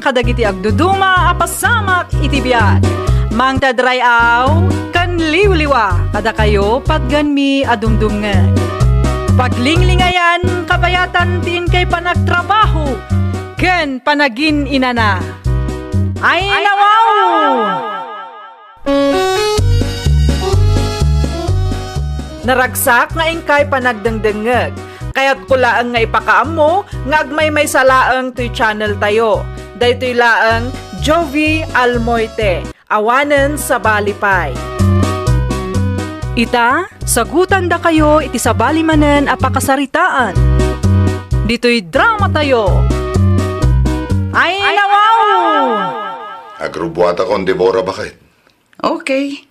kadagiti agduduma apasamak itibiat. Mang tadrayaw kan liwliwa kada kayo patganmi adumdumngan. Paglinglingayan kabayatan tiin kay panagtrabaho ken panagin inana. Ay nawaw! Naragsak nga ingkay panagdengdengeg. Kaya't kulaang nga ipakaam mo nga agmay salaang to'y channel tayo. Daytoy laang Jovi Almoite. Awanen sa Balipay. Ita, sagutan da kayo iti sa balimanen apakasaritaan. Dito'y drama tayo. Ay nawaw! Agrubuata kon Deborah bakit? Okay.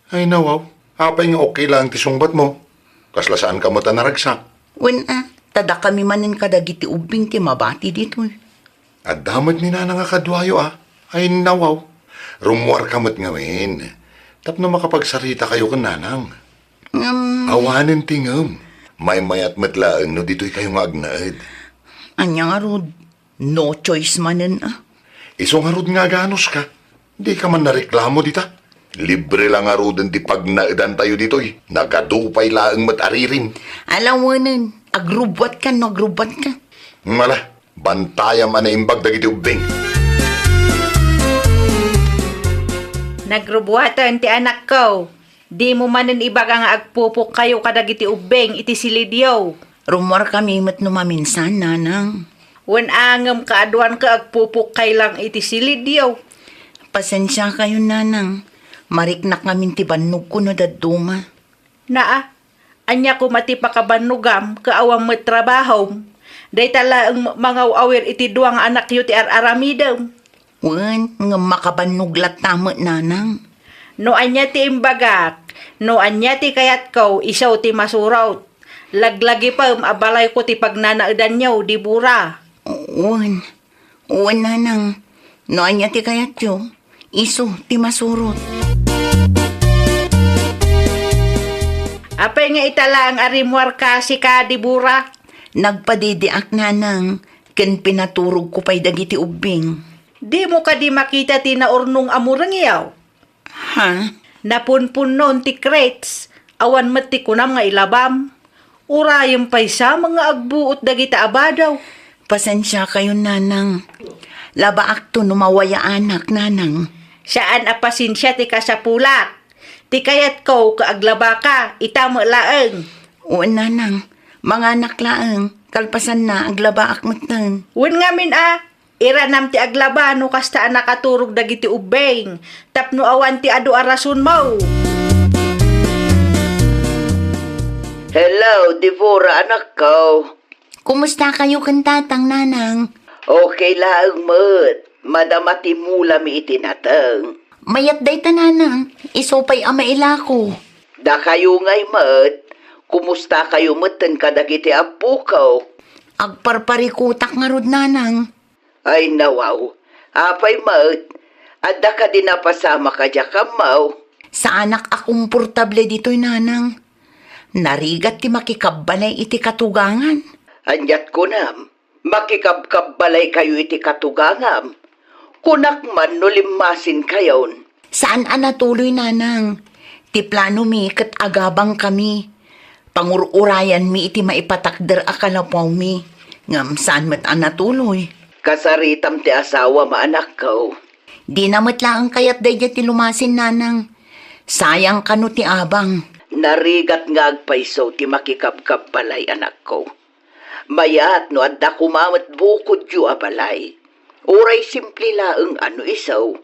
Ay nawaw, apay nga okay lang ti sungbat mo. Kaslasaan ka mo ta naragsak. Tada kami manin kadagiti ubing ti mabati dito. At damot ni nana nga kadwayo Ay nawaw, rumuar kamot ngamin. Tapno makapagsarita kayo kan nanang. Awanin tingam. May mayat matlaang no dito'y kayo nga agnaid. Anya nga rod, no choice manin Isong harod nga ganos ka. Di ka man nareklamo dita. Libre lang arudan di pagnaidan tayo dito'y. Nagadupay laang mataririn. Alawanan, agrubwat ka, no agrubwat ka. Mala, bantayam ana imbag dagiti ubing. Nagrubuhatan ti anak ko. Di mo manin ibaga nga agpupok kayo kadagiti ubeng iti silidyaw. Rumor kami mat numaminsan, nanang. Wan angam kaaduan ka agpupok kay lang iti silidyaw. Pasensya kayo, nanang. Mariknak ngamin ti bannog ko no daduma. Naa, anya ko mati pakabanugam kaawang matrabaho. Day tala ang mga awir iti duang anak yu ti araramidaw. Wan, nga makabanuglat tamo, nanang. No anya ti imbagak, no anya ti kayat ko, isaw ti masuraw. Laglagi pa abalay ko ti pagnanaidan nyaw, di bura. Wan, nanang. No anya ti kayat yo, iso ti masurot. Apay nga itala ang arimwar kasi ka, di bura. Nagpadidiak, nanang, ken pinaturog ko pa'y dagiti ubing. Di mo ka di makita ti naurnong amurangyaw. Ha? Napunpun noon ti crates, awan mati kunam nga ilabam. Urayang pa'y sa mga agbuot dagita abadaw. Pasensya kayo, nanang. Labaak to numawaya anak, nanang. Saan apasinsya ti kasapulak? Ti kayat ko kaaglaba ka, itama laeng. O, nanang, mga anak laeng, kalpasan na aglabaak matan. Wen ngamin iranam ti aglaba no kasta nakaturog dagiti ubeng. Tapno awan ti adu arason mo. Hello, Deborah, anak ko. Kumusta kayo kantatang, nanang? Okay lang, mat. Madamati mula mi itinatang. Mayat day ta, nanang. Isopay amaila ko. Da kayo ngay, mat. Kumusta kayo matan kadagiti apo ko? Agparparikutak nga rod, nanang. Ay nawaw. Apay, mat. Adda ka din napasama ka dya kamaw. Sa anak akong portable dito'y, nanang. Narigat ti makikabbalay iti katugangan. Anyat ko nam. Makikabkabbalay kayo iti katugangam. Kunak man nulimasin kayon. Saan anatuloy, nanang? Ti plano mi kat agabang kami. Pangururayan mi iti maipatakder akalapaw mi. Ngam saan mat anatuloy? Kasaritam ti asawa maanak ko. Di namat lang kayat dayat ti lumasin, nanang. Sayang kano ti abang. Narigat nga agpaiso ti makikabkabbalay anak ko. Mayat no adda kumawat bukod yu abalay. Uray simple laeng ano isaw.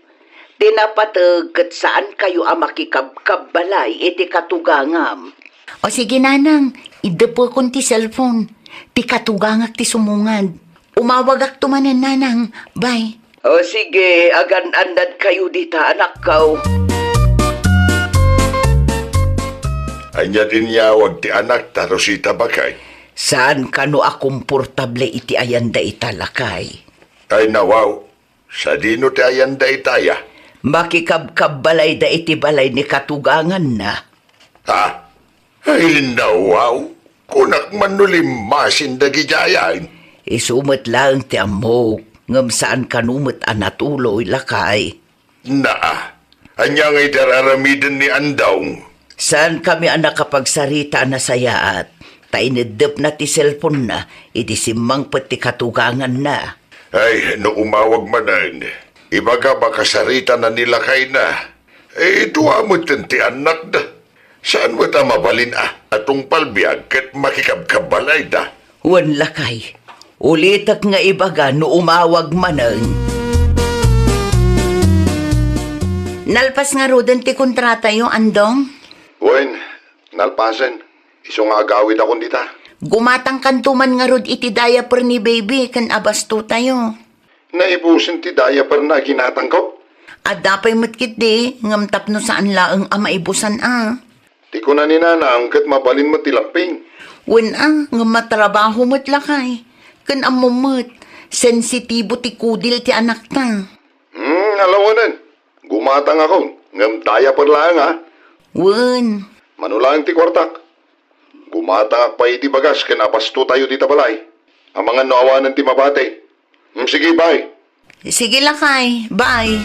Tinapatag kat saan kayo ang makikabkabbalay iti katugangam. O sige, nanang, idepo kon ti cellphone. Ti katugangak ti sumungad. Umawagak tumanan, nanang. Bye. O sige, agan-andad kayo dita anak ko. Anya din yawag ti anak ta Rosita bakay. Saan kano akomportable iti ayanda italakay? Ay nawaw, sa dino ti ayanda itaya. Makikabkabbalay da iti balay ni katugangan na. Ha? Ay nawaw, kunak manulimasin da gijayan. Isumat lang ti amok. Ngam saan kanumot anatuloy lakay. Naa, anya ngay dararamidan ni Andong. Saan kami ang nakapagsarita na sayaat? Tainidip na ti cellphone na, iti simang pati katugangan na. Ay, no umawag manan. Ibaga baka sarita na nila kay na. Duwa mo ti anak da. Saan mo ta mabalin atong palbiag kat makikabkabalay da? Wan lakay. Ulitak nga ibaga no umawag manang. Nalpas nga rodan ti kontrata yung Andong. Wen, nalpasan. Iso nga agawid akong dita. Gumatang kantuman nga rod iti diaper ni baby kan abasto tayo. Naibusin ti diaper na ginatang ko. At dapay matkit di, ngamtap no saan laang maibusan Di ko na ni nanang kat mabalin mo ti lamping. Wen nga matrabaho mo't lakay. Kan amumot, sensitibo ti kudil ti anak ta. Alawanan. Gumatang ako. Ngam diaper lang Wen, Manulang ti kwartak. Gumatang pa iti bagas ken apasto tayo dita balay. Ang mga naawanan ti mabate. Sige, bye. sige lakay, bye.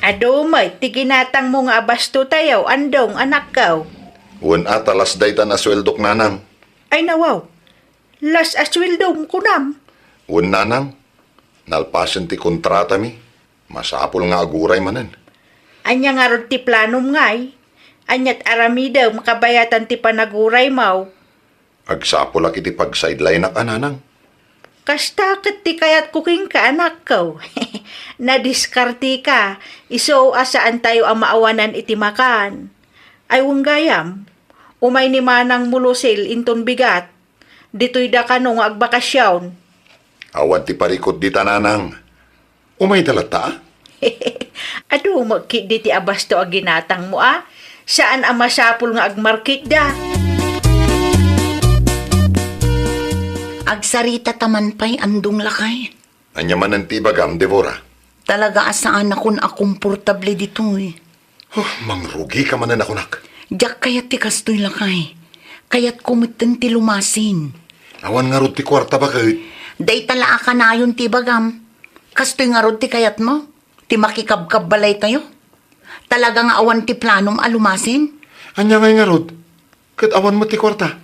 Adumay, tiginatang mo nga abasto tayo, Andong, anak kaw. Wen atalas dayta na sweldok nanang. Ay nawaw, las aswildong kunam. Wen nanang. Nalpasan ti kontrata mi. Masapol nga aguray manen. Anya nga rod ti planom ngay. Anyat aramida makabayatan ti panaguray mau. Agsapol ak iti pag-sideline na kananang. Kastakit ti kayat kuking ka anak ko. Nadiskarti ka, iso asaan tayo ang maawanan iti makan. Ay gayam, umay ni manang mulusil inton bigat. Dito'y da ka nung agbakasyon. Awan ti parikot di tananang. Umay dalata. Ado magkit di ti abasto a ginatang mo Saan ang masapul nga agmarkit da? Agsarita taman pa'y Andong lakay. Anya man ang tibagam, Devora. Talaga asaan akong akomportable dito Mangrugi ka manan ako nak. Diyak kayat ti kastoy lakay. Kayat kumiten ti lumasin. Awan nga rod ti kwarta ba kahit? Day tala ka na yun ti bagam. Kastoy nga rod ti kayat mo. Ti makikabkab balay tayo. Talaga nga awan ti planom alumasin. Anya nga rod? Kat awan mo ti kwarta.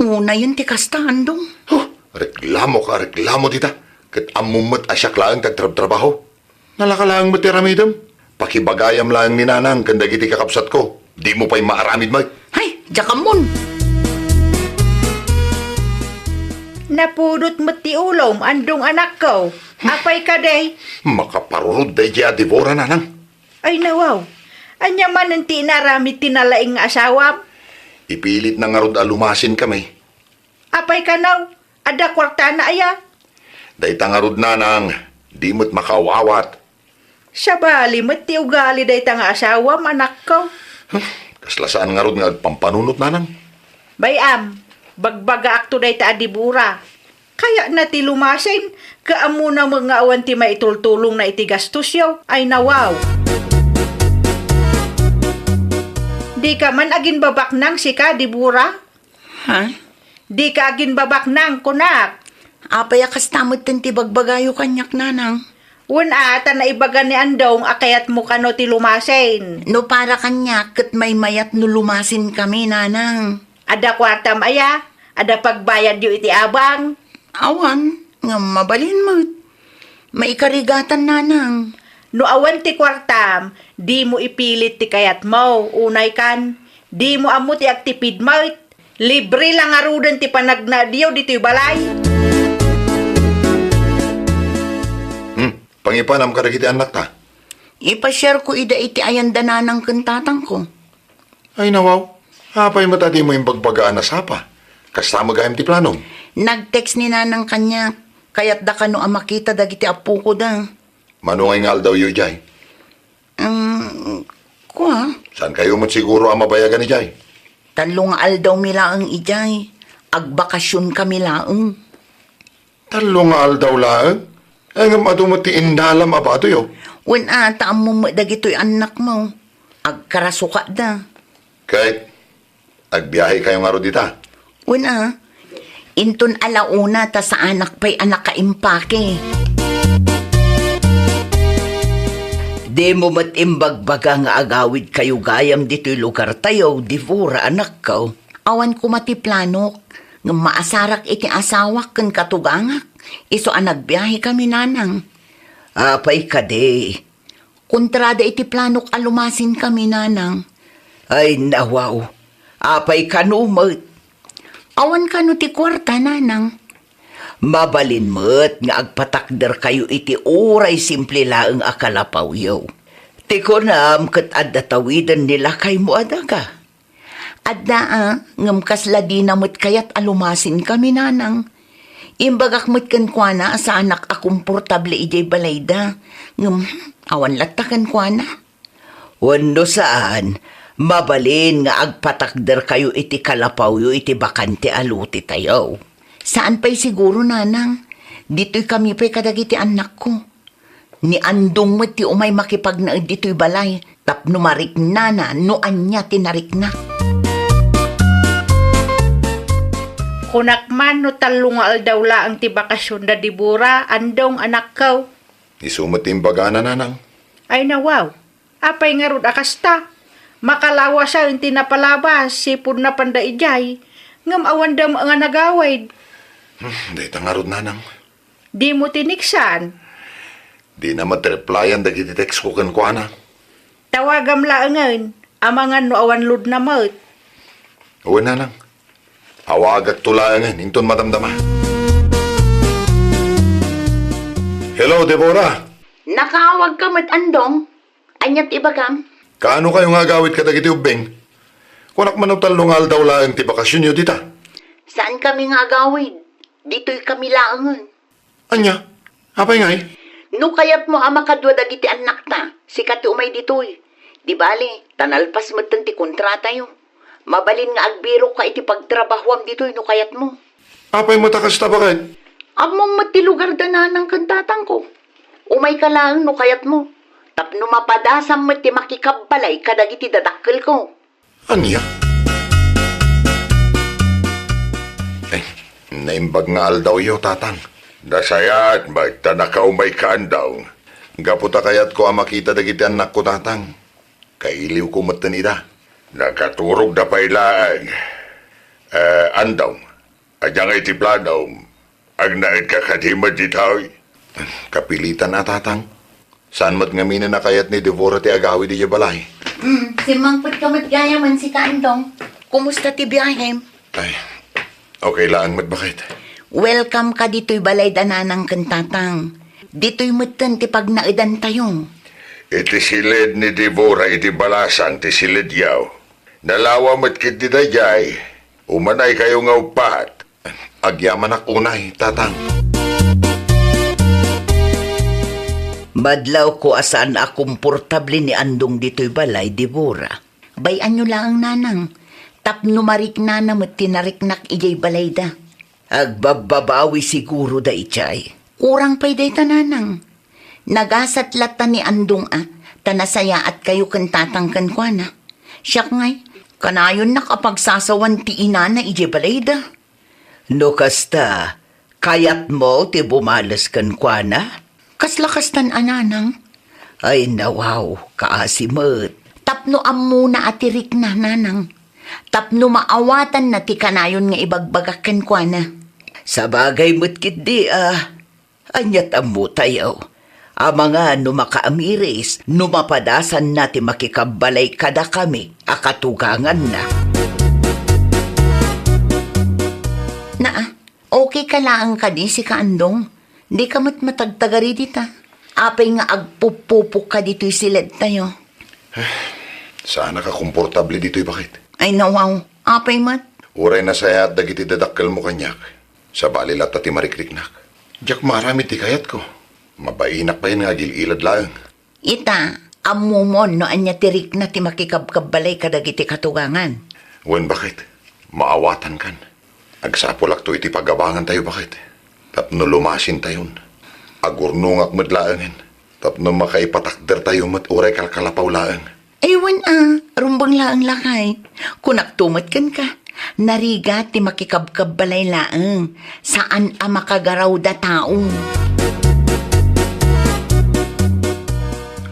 Una yun ti kasta Andong. Reklamo dita. Kat amumot asyak lang tagtrab-trabaho. Nalakalang mo ti ramidam. Pakibagayam lang ni nanang kandag iti kakapsat ko. Di mo pa'y maaramid mo. Hay, jakamon. Napudot mo ti ulom, Andong anak ko. Apay ka day? Makaparurod day kaya Devora nanang. Ay nawaw, anya man ang tinaramit tinalaing nga asawam. Ipilit na nga rod alumasin kami. Apay ka naw, ada kwarta na aya. Day tangarod nanang, di mo't makawawat. Sa bali, mati ugali day nga asawam, anak ko. Kaslasaan nga rod nga pampanunot nanang. Bayam, bagbaga akto day ta adibura. Kaya na ti lumasin, kaamo na mga awan ti maitultulong na iti gastos yaw, ay nawaw. Di ka man agin babak nang si ka, dibura? Ha? Di ka agin babak nang, kunak. Apay kastamot ti bagbagayo kanyak nanang. Ata na ibaga ni Andong akayat mo kano ti lumasin. No para kanyak kat may mayat no lumasin kami nanang. Ada kwartam aya, ada pagbayad yu iti abang. Awan, nga mabalin mo. May karigatan nanang. No awan ti kwartam, di mo ipilit ti kayat mo, unay kan. Di mo amo ti aktipid mo. Libre lang arudan ti panagnadiyo dito balay. Pangipanam ka iti anak ta. Ipashare ko ida iti ayanda nanang kantatang ko. Ay nawaw, hapay matati mo yung bagbagaan na sapa. Kasama gayam ti planom. Nag-text ni nanang kanya, kaya't da kano ang makita dagiti apo ko da. Manungay ngal daw yu jay. Kuha, Saan kayo mo't siguro ang mabayagan ni jay? talong aldaw mila ang ijay. Agbakasyon kami laang. Talong aldaw laang. Ay nga madumot ti indalam abato yo. Wen ata mo dagito'y anak mo. Agkarasuka da. Kahit agbiyahe kayo nga ro dita. Wen Inton alauna ta sa anak pa'y anak kaimpake. Di mo matimbagbaga nga agawid kayo gayam dito'y lugar tayo, Devora, anak ko. Awan ko matiplanok, nga maasarak iti asawak ken katugangak. Iso ang nagbiyahe kami nanang. Apay ka di. Kontrada iti planok alumasin kami nanang. Ay nawaw. Apay ka numot. Awan ka no ti kwarta nanang. Mabalin mo't nga agpatakder kayo iti oray simple laeng akalapaw yaw. Tiko naam kat adda tawidan nila kay mo adaga. Adda ngam kasla di namot kayat alumasin kami nanang. Imbagak mo't kankwana sa anak akomportable ijay balayda. Ngam awan latakan kwa na. Wano saan, mabalin nga agpatakder kayo iti kalapaw yo iti bakante aluti tayo. Saan pa'y siguro nanang? Dito'y kami pa'y kadagiti anak ko. Ni andong mo ti umay makipagnaid dito'y balay. Tapno marik na noan niya tinarik na. Kunakman no talungal daw laang ti bakasyon da Devora, andong anak ko. Isumot imbaga na nanang. Ay nawaw, apay nga rod akasta. Makalawa sa yung tinapalabas, sipod na pandaijay. Ngam awan daw nga nagawid. Di tangarod nanang. Di mo tiniksan. Di na matreplyan dagiti text ko kankwana. Tawagam laangan, amangan no awan lud na mo't. Uwan nanang. Hawagak tulangan, inton madamdama. Hello, Devora. Nakawag ka mat andong. Anyat ibagam. Kaano kayo nga gawit ka dagiti ubeng? Kunak manutalungal daw lang ti bakasyon nyo dita. Saan kami nga agawid? Dito'y kami laangan. Anya? Apay ngay? No kayat mo amakadwa dagiti anak ta. Sikat umay dito'y. Di bali, tanalpas mo ti kontrata yo. Mabalin nga agbiro ka iti pagtrabahwam dito'y no kayat mo. Apay mo takas tabakan? Among matilugar dananang kantatang ko. Umay ka lang no kayat mo. Tapno mapadasam mo ti makikabbalay kadagiti dadakkel ko. Anya? Ay, naimbag nga aldaw yo, tatang. Dasayat, baita nakaumay ka andaw. Gaputa kayat ko ang makita dagiti anak ko, tatang. Kailiw ko matanida. Nakaturog na pailaan. Andaw, adyang iti planaw. Agnaid ka kadimad ditaw. Kapilitan na, tatang. Saan mat ngamin na kayat ni Devora ti agawi di balay? Si Mangput kamat gaya man si Kaandong. Kumusta ti biyahem? Ay, okay lang mat bakit? Welcome ka dito'y balay dananang kantatang. Dito'y mutan ti pagnaidan tayo. Iti silid ni Devora iti balasan ti silid yaw. Nalawa mat kit di dayay. Umanay kayo nga upat. Agyaman akunay, tatang. Madlaw ko asaan akomportable ni andong dito'y balay, Devora. Bayan nyo lang ang nanang. Tapno marik na namat tinariknak ijay balay da. Agbababawi siguro da ichay. Kurang pa'y day tananang. Nagasat lata ni andong tanasaya at kayo kantatang kankwana. Siyak ngay, kanayon nakapagsasawan ti ina na ijay balay da. No kasta, kayat mo ti bumalas kan kwa na? Kaslakastan ananang. Ay nawaw, kaasimot. Tapno amuna atirik na nanang. Tapno maawatan na ti kanayon nga ibagbagakan kwa na. Sa bagay mo't kit di anyat amu tayo. Mga numakaamiris, numapadasan na ti makikabalay kada kami, akatugangan na. Okay ka lang ka di si Kaandong. Di ka matagtagari dita. Apay nga agpupupok ka dito'y silid tayo. Sana ka komportable dito'y bakit? Ay nawaw, apay mat. Uray na sayat dagiti dadakkel mo kanyak. Sa balilat at ti marikriknak. Diyak marami ti kayat ko. Mabainak pa yun nga gililad lang. Ita, amumon no anya tirik na ti makikabkabalay kadagiti katugangan. Wen bakit? Maawatan kan. Agsapulak to iti pagabangan tayo bakit? Tapno lumasin tayon. Agurnungak madlaangan. Tapno makaipatakder tayo mat uray kalkalapaw laang. Aywan rumbang laang lakay. Kunak tumat kan ka. Nariga ti makikabkab balay laeng. Saan a makagaraw da tao?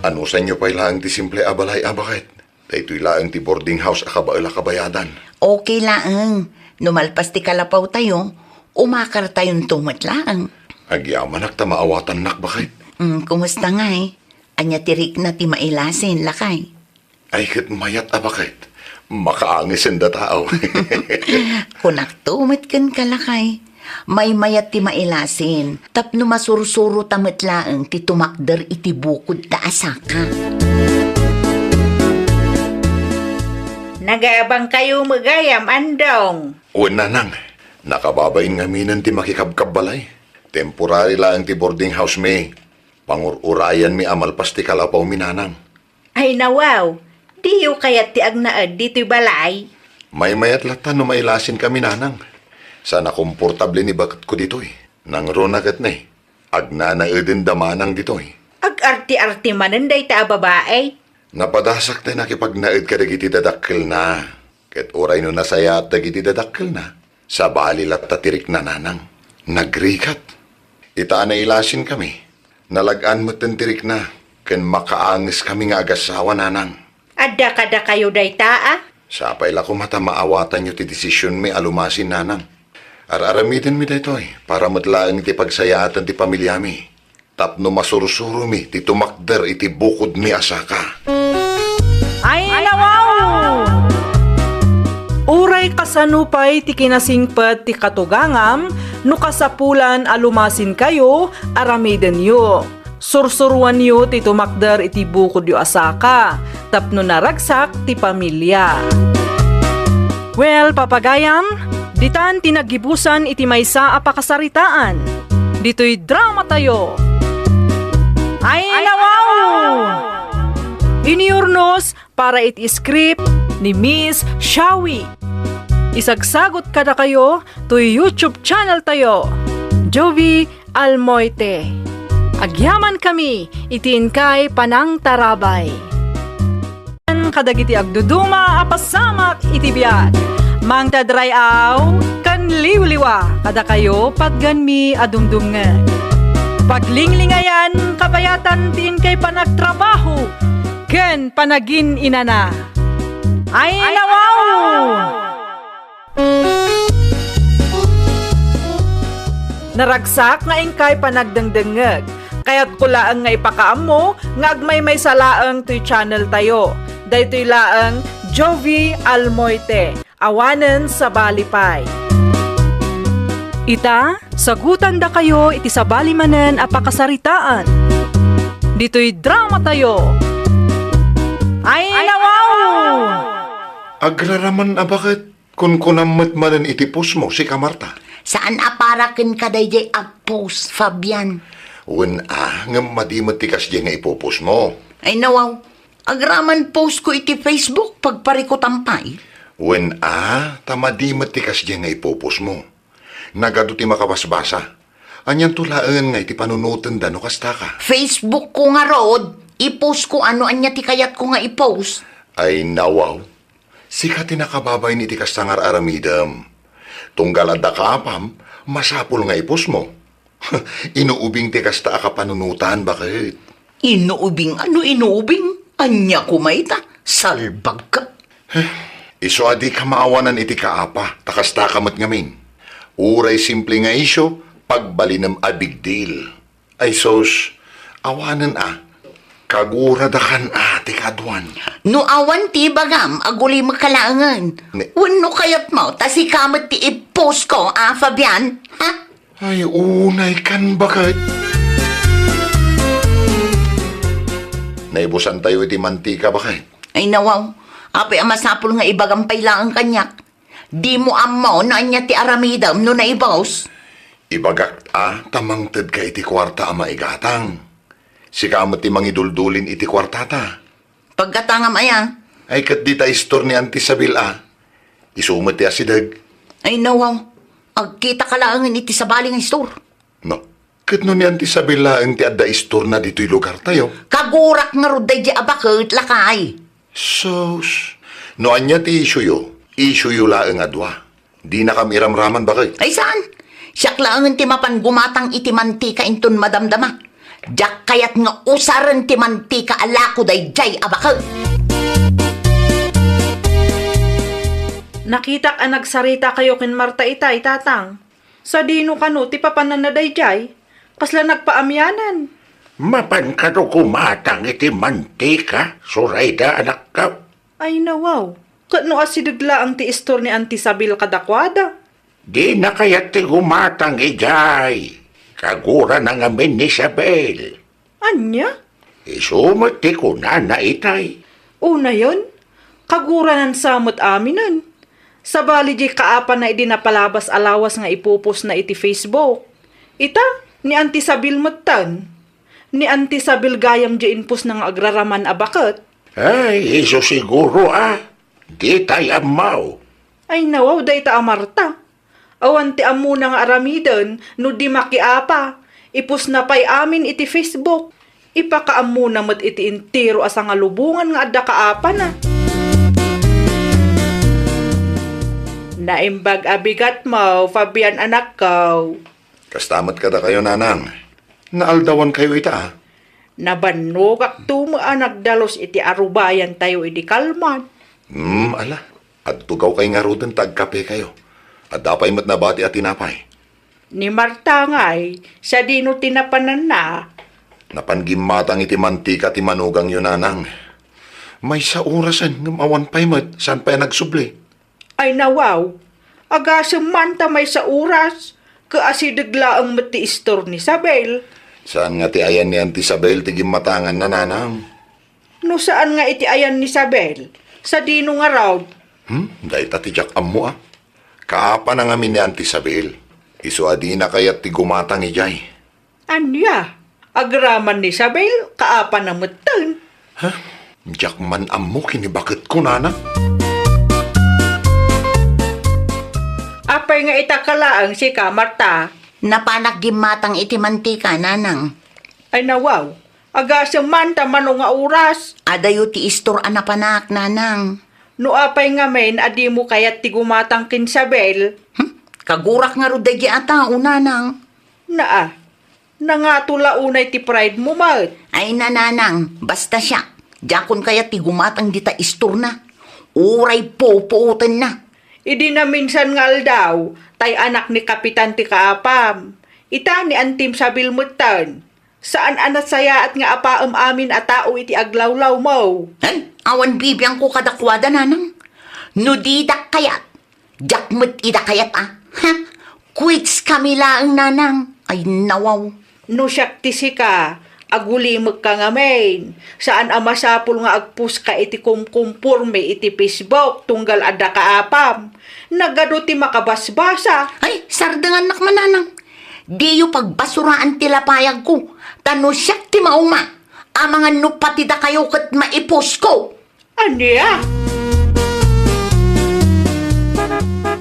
Ano sa inyo pa ilang ti simple abalay bakit? Dahito'y laang ti boarding house akabaala kabayadan. Okay laeng. Numalpas ti kalapaw tayo, umakar tayong tumat laeng. Agyaman ak ta maawatan nak bakit? Kumusta nga eh? Anya tirik na ti mailasin, lakay. Ay kat mayat bakit? Makaangisin da tao. Kunak tumat kan kalakay. May mayat ti mailasin. Tapno masursuro tamat laeng ti tumakder iti bukod ta asaka. Nagabang kayo magayam, andong. Una nang, nakababain nga minan ti makikabkab balay. Temporary lang ti boarding house mi. Pangururayan mi amalpas ti kalapaw minanang. Ay nawaw, diyo kayat ti agnaad dito'y balay. May mayat latan no mailasin kami nanang. Sana komportable ni bakit ko dito'y. Nang ronagat na eh. Agnanaedin damanang dito'y. Ag-arti-arti mananday ta babae. Napadasak tayo nakipagnaed ka dagiti dadakkel na. Ket oray no nasaya at dagiti dadakkel na. Sa balilat tatirik na nanang. Nagrikat. Itaan na ilasin kami. Nalagaan mo tirik na. Ken makaangis kami nga agasawa nanang. Adda kada kayo day taa. Sapay la ko mata maawatan nyo ti desisyon mi alumasin nanang. Araramitin mi daytoy para matlaan iti pagsayatan ti pamilya mi. Tapno masursuro mi ti tumakder iti bukod mi asaka. Ay, nawaw! Uray kasanupay ti kinasingpet ti katugangam, no kasapulan alumasin kayo, aramiden yo. Sursuruan yo ti tumakder iti bukod yo asaka, tapno naragsak ti pamilya. Well, papagayam, ditan tinagibusan iti maysa a pakasaritaan. Dito'y drama tayo. Ay, nawaw! Iniurnos para iti script ni Miss Shawi. Isagsagot kada kayo to YouTube channel tayo, Jovi Almoite. Agyaman kami, itiin kay Panang Tarabay. Kadagiti agduduma apasamak iti biyak. Mang tadrayaw, kan liwliwa, kada kayo pagganmi adumdumngan. Paglinglingayan, kabayatan tin kay panagtrabaho, ken panagin inana. Ay, nawaw! Naragsak nga ingkay panagdengdengeg. Kaya't kulaang nga ipakaam mo, nga agmay may salaang to'y channel tayo. Daytoy laang Jovi Almoite, awanen sa balipay. Ita, sagutan da kayo iti sabali manen apakasaritaan. Dito'y drama tayo. Ay, nawaw! Agraraman bakit? Kun kunamot manan itipos mo si Kamarta. Saan aparakin ka day agpos, Fabian? Wen nga madimot tikas di nga ipopos mo. Ay nawaw, agraman post ko iti Facebook pagparikutampay. Wen tamadimot tikas di nga ipopos mo. Nagado ti makabasbasa. Anyan tulaan nga iti panunutan da no kasta ka. Facebook ko nga rod, ipost ko ano anya ti kayat ko nga ipost. Ay nawaw. Sika tinakababay ni ti kastangar aramidam. Tunggal adda kapam, masapul nga ipos mo. Inuubing ti kasta ka panunutan bakit? Inuubing? Ano inuubing? Anya kumayta, salbag ka. Iso adi ka maawanan iti kaapa, takasta kamat ngamin. Uray simple nga isyo, pagbalinam a big deal. Ay sos, awanan kaguradakan ti kadwan. No awan ti bagam, aguli makalangan. Wano kayat mo, tas ikamat ti ipost ko, Fabian? Ha? Ay unay kan bakit? Naibusan tayo iti mantika bakit? Ay nawaw, api amasapol nga ibagampay lang ang kanyak. Di mo amaw na anya ti aramidam no naibos. Ibagak tamangted ka iti kwarta maigatang. Sikamat ti mangiduldulin iti kwartata. Pagkatangam aya. Ay kat di ta istor ni Auntie Sabil isumat ti asidag. Ay nawaw, agkita ka lang iti sabali nga store. No, kat no ni Auntie Sabil ang ti adda istor na dito'y lugar tayo. Kagurak nga ruday di abakit lakay. Sos, no anya ti isuyo laang adwa. Di na kami ramraman bakit? Ay saan? Siyak lang ang timapan gumatang iti mantika inton madamdama. Diyak kayat nga usaran ti mantika alako day jay abakal. Nakita ka nagsarita kayo kin Marta itay, tatang. Sa dino kano, ti papananaday jay. Kasla nagpaamyanan. Mapan ka no kumatang iti mantika, Surayda anak ka. Ay nawaw. Kano asidagla ang ti istor ni Auntie Sabil kadakwada. Di na kaya ti gumatang ijay. Kagura na ngamin ni Isabel. Anya? Isumot ti kunan na itay. Una yon, kaguranan samot aminan. Sa bali di kaapa na idinapalabas alawas nga ipupos na iti Facebook. Ita, ni Auntie Sabil matan. Ni Auntie Sabil gayam di inpus ng agraraman abakat. Ay, iso siguro Di tay amaw. Ay nawaw day ta Marta. Awan ti amu nga aramiden no di makiapa. Ipus na pay amin iti Facebook. Ipakaamu na mat iti intiro asa nga lubungan nga adda kaapa na. Naimbag abigat mo, Fabian anak ko. Kastamat kada kayo, nanang. Naaldawan kayo ita, Nabannog ak tumaan dalos iti arubayan tayo iti kalman. ala. At tugaw kay nga rudan tagkape kayo. At dapay mat nabati at tinapay. Ni Marta nga'y, sa dino tinapanan na. Napanggimatang iti mantika ti manugang yun, nanang. May sa orasan ng awan pa'y mat, saan pa'y nagsubli? Ay nawaw, agasang manta may sa oras, kaasidagla ang mati istor ni Sabel. Saan nga ti ayan ni Auntie Isabel ti gimatangan na, nanang? No saan nga iti ayan ni Sabel? Sa dino nga raw, Dahil ti jak amo, Kaapa na ngamin ni Auntie Isabel. Iso adi na kayat ti gumatang ijay. anya, agraman ni Sabel, kaapa na matan. Jak man amo kinibakit ko, nanang. Apay nga itakalaang si ka, Marta. Napanak gimatang iti mantika nanang. Ay nawaw, agasang manta manong nga oras. Adayo ti istor anapanak nanang. No apay nga men, adi mo kayat ti gumatang kin Sabel. Kagurak nga ro dagi ata unanang. Naa, nangatula unay ti pride mo, mat. Ay nananang, basta siya. Jakon kaya ti gumatang dita istor na. Uray po-puutan na. Idi na minsan ngal daw, tay anak ni Kapitan ti Kaapam. Ita ni Antim Sabil mutan. Saan anat saya at nga apaam amin at tao iti aglawlaw mo. Ay, awan bibiyang ko kadakwada nanang. Nudidak kayat. Jakmut ida kayat Ha? Quits kami laang nanang. Ay nawaw. No syakti si ka, agulimag ka nga main. Saan amasapul nga agpus ka iti kumkumpurme iti Facebook tunggal adda kaapam. Nagado ti makabasbasa. Ay, sardangan nak mananang. Di yu pagbasuraan tilapayag ko. Tano siyak ti mauma. Amangan no patida kayo kat maipos ko. Anya?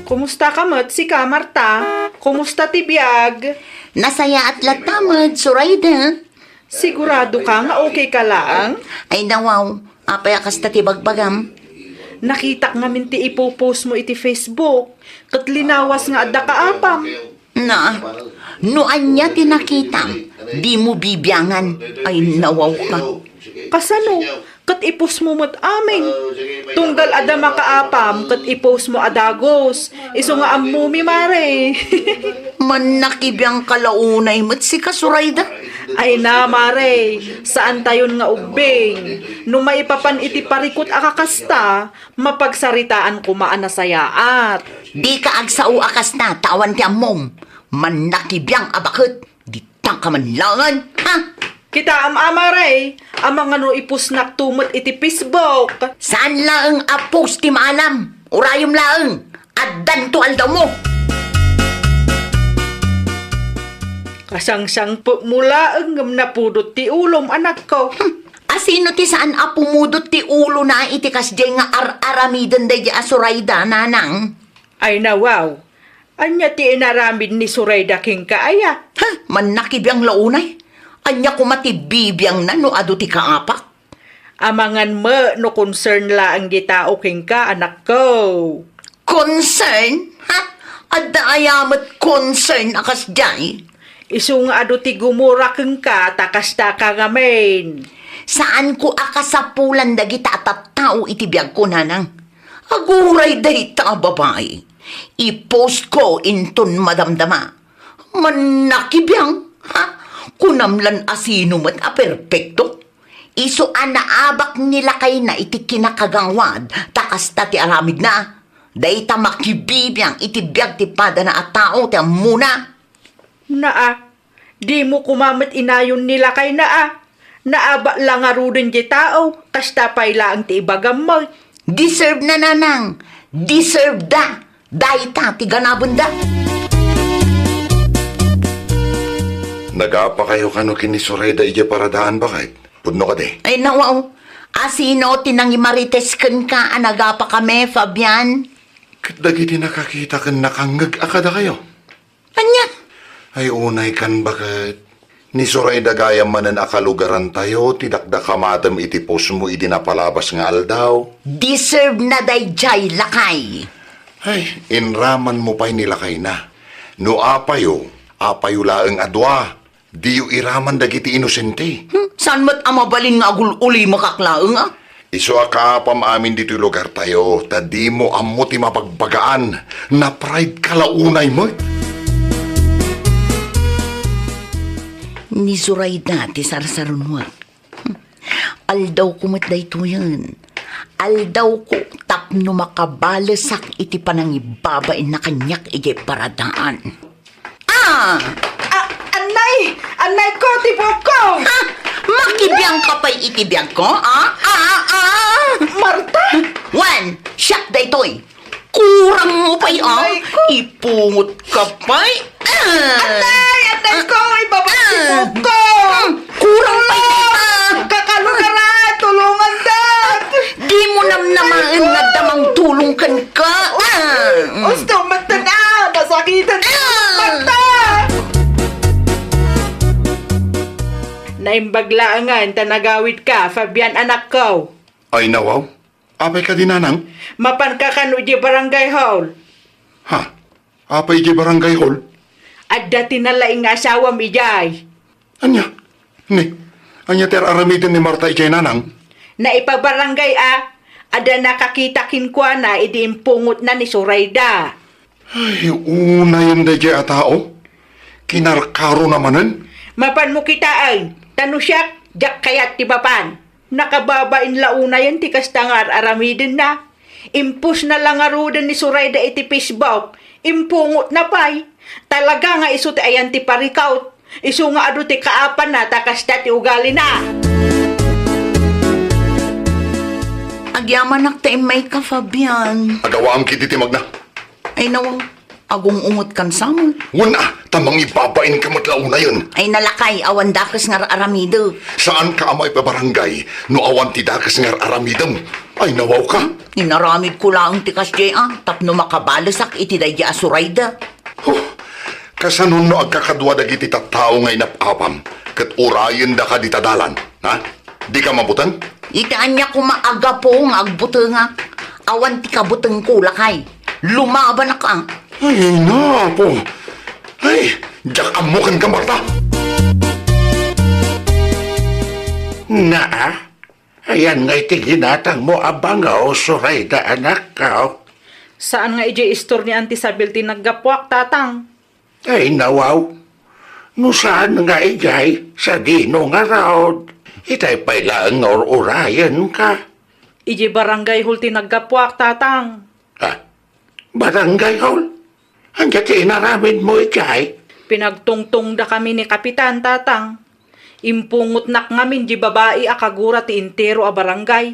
Kumusta ka mat si ka, Marta? Kumusta ti biyag? Nasaya at latamad, Surayda. Sigurado ka nga okay ka lang? Ay nawaw, apay akas ta ti bagbagam. Nakita nga min ti ipopost mo iti Facebook. Kat linawas nga adda kaapam. Na, noan niya tinakita. Di mo bibiyangan. Ay nawaw ka. Kasano? Kat ipos mo mat amin. Tunggal ada makaapam, kat ipos mo adagos. Iso nga amumi mare. Man nakibiyang kalaunay mat si Kasurayda. Ay na mare, saan tayon nga ubing? No maipapan iti parikot akakasta, mapagsaritaan ko maanasayaat. Di ka agsao akas na, tawan ti amom. Man nakibiyang abakot. Di tang ka man langan, ha? Kita amare, amang ano ipusnak tumot iti Facebook. Saan laang apos ti maalam? Urayom laang. Addan to aldaw mo. Kasangsang po mula ang napudot ti ulom anak ko. Asino ti saan apumudot ti ulo na itikas di nga aramiden day Surayda nanang? Ay nawaw, anya ti inaramid ni Surayda king kaaya. Ha? Man nakibiyang launay? Anya kumatibibiyang na no ado ti kaapak? Amangan mo no concern la ang gitao king ka anak ko. Concern? Ha? Adda ayamat concern akas jay. Isu nga ado ti gumurakeng ka, takas ta ka ngamin. Saan ko akasapulan dagita at tao itibiyag ko nanang? Aguray day ta babae. I-post ko inton madamdama. Manakibiyang, ha? Kunamlan asino mat a perfecto. Iso anaabak nila kay na iti kinakagangwad, takas ta ti aramid na. Day ta makibibiyang itibiyag ti pada na at tao ti muna. Naa, di mo kumamit inayon nila kay naa. Naaba lang nga rudin di tao, kasta payla ang ti ibagam mo. Deserve na nanang. Deserve da. Day ta ti ganabon da. Nagapa kayo kano kini Soreda ije paradaan bakit? Pudno ka de. Ay nawaw. Asino tinangi marites ken ka anagapa kami, Fabian? Dagiti nakakita kan nakangag akada kayo. Anya? Ay unay kan bakit? Ni Soreda gayam manan akalugaran tayo, tidakda kamatam iti pos mo idinapalabas nga aldaw. Deserve na day jay lakay. Ay, inraman mo pa'y nilakay na. No apayo laeng adwa. Diyo iraman dagiti inosente. Saan mo't amabalin nga agul uli makaklaeng ah? Iso akapam amin dito'y lugar tayo, ta di mo ammo ti mapagbagaan, na pride kalaunay mo. Ni Zoraida ti sarsarunwa. Aldaw ko mo't dayto yan. Aldaw ko tapno makabalasak iti panangibabain na kanyak iti paradaan. Ah! Anay ko, tipo ko! Ha? Makibiyang ka pa'y itibiyang ko? Marta! Wan! Siyak daytoy! Kurang mo pa'y Anay ko! Ipungot ka pa'y! Anay ko! Ibabalik ko! Kurang pa'y! Kakalugara! Tulungan dat! Di mo namnamaan na damang tulong kan ka! Gusto mata na! Masakitan na! Marta! Naimbaglaangan, tanagawid ka, Fabian anak ko. Ay nawaw, apay ka dinanang? Mapan ka kanu di barangay hall. Ha? Apay di barangay hall? At dati nalaing asawa mi jay. Anya? Ni, anya ter aramitin ni Marta ijay nanang? Na ipabarangay ada nakakita kinkwa na idiimpungot na ni Zoraida. Ay, una yun da jay atao. Kinarkaro namanan. Mapan mo kitaan, tanusyak, jak kayat ti bapan. Nakababain launa yan ti kastangar aramidin na. Impus na lang arudan ni Zoraida iti Facebook. Impungot na pay. Talaga nga iso ti ayan ti parikaut. Iso nga adu ti kaapan na takasta ti ugali na. Agyaman nakta may ka, Fabian. Agawaam kiti ti magna. Ay nawaw, agong ungot kan samon. Wala, tamang ibabain ka matlauna yun. Ay nalakay, awan dakas nga aramido. Saan ka amay pabarangay? No awan ti dakas nga aramidam. Ay nawaw ka. Inaramid ko lang tikas jay tapno makabalasak iti day Zoraida. Huh, kasanon no agkakadwa dagiti tattao ngay napapam. Kat urayan da ka ditadalan. Ha? Di ka mabutan? Itaan niya ko maaga po nga agbutang nga. Awan ti kabutang ko lakay. Lumaban na ka. Ay na po. Ay, diyak amukan ka Marta. Na, ayan nga iti ginatang mo abangaw, Zoraida anak ka. Saan nga ije istor ni Auntie Sabel ti naggapwak tatang? Ay nawaw, no saan nga ijay sa dino nga raod. Itay pailaan nga urayan ka. Ije barangay hul ti naggapwak tatang. Ha? Barangay hall? Hanggang inaramid mo ijay? Pinagtungtong da kami ni Kapitan tatang. Impungot nak ngamin di babae akagura ti intero a barangay.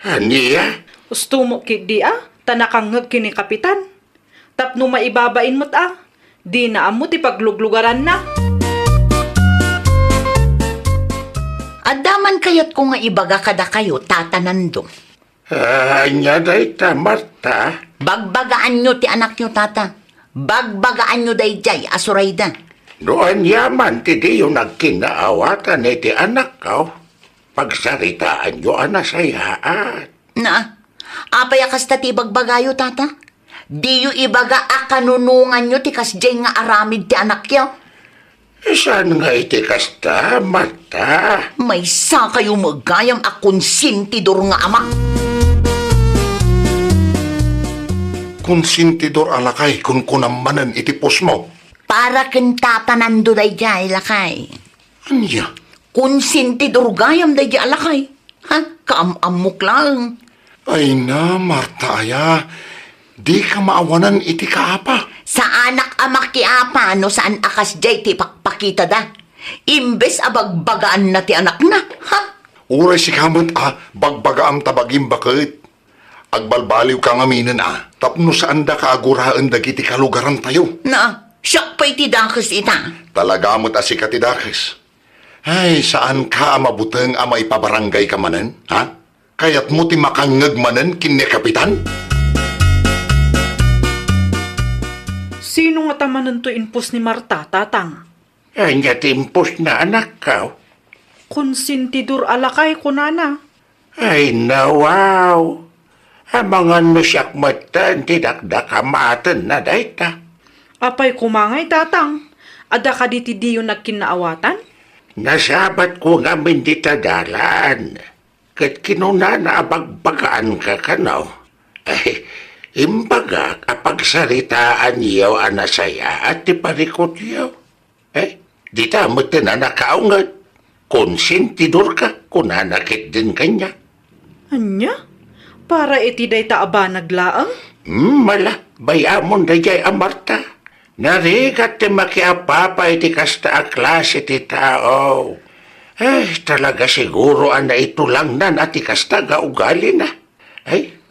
Aniya? Gusto mo kidi tanakangag kini Kapitan. Tapno maibabain mo't di na amo ti pagluglugaran na. Adaman kayat ko nga ibaga kada kayo tatanando. Anya day ta, Marta. Bagbagaan nyo ti anak nyo tata. Bagbagaan nyo day jay Zoraida. Doon yaman ti di yung nagkinaawatan iti anak ko. Pagsaritaan nyo anasayaan. Na, apay akas ti bagbagayo tata. Di yu ibaga akanunungan nyo ti kasjay nga aramid ti anak yo. Saan nga iti kasta, Marta? May sa kayo magayam a konsintidor nga ama. Konsintidor alakay kung kunamanan itipos mo. Para kentatanando day jay lakay. Anya? Konsintidor gayam day jay alakay. Ha? Kaamamok lang. Ay na, Marta aya. Di ka maawanan iti kaapa. Sa anak amak ti apa no saan akas jay ti pakpakita da. Imbes abagbagaan na ti anak na. Ha? Uray si kamot bagbaga tabagim bakit. Agbalbaliw ka ngaminan tapno saan da kaaguraan dagiti kalugaran tayo. Na, siyak pa iti dakes ita. Talaga mo't si katidakes. Ay, saan ka mabuteng may pabarangay ka manen, ha? Kaya't mo ti makangag manen kinne kapitan? Sino nga tamanan to inpos ni Marta, tatang? Anya timpos na anak ka. Konsintidor alakay kunana. Ay, nawaw. Amangan mo siyak matan, tidakdakamatan na dayta. Apay kumangay, tatang. Ada ka di ti diyo nagkinaawatan? Nasabat ko nga di tadalan. Kat kinuna na abagbagaan ka kanaw. Ay, imbaga kapag saritaan yaw anasaya at tiparikot yaw. Di tamot na nakaungat. Konsentidor ka kung nanakit din kanya. Anya? Para iti day taaba naglaang? Mala, bayamon da jay amarta. Narigat ti makiapapa iti kasta a klase ti tao. Talaga siguro na ito lang na nati kasta ga ugali na.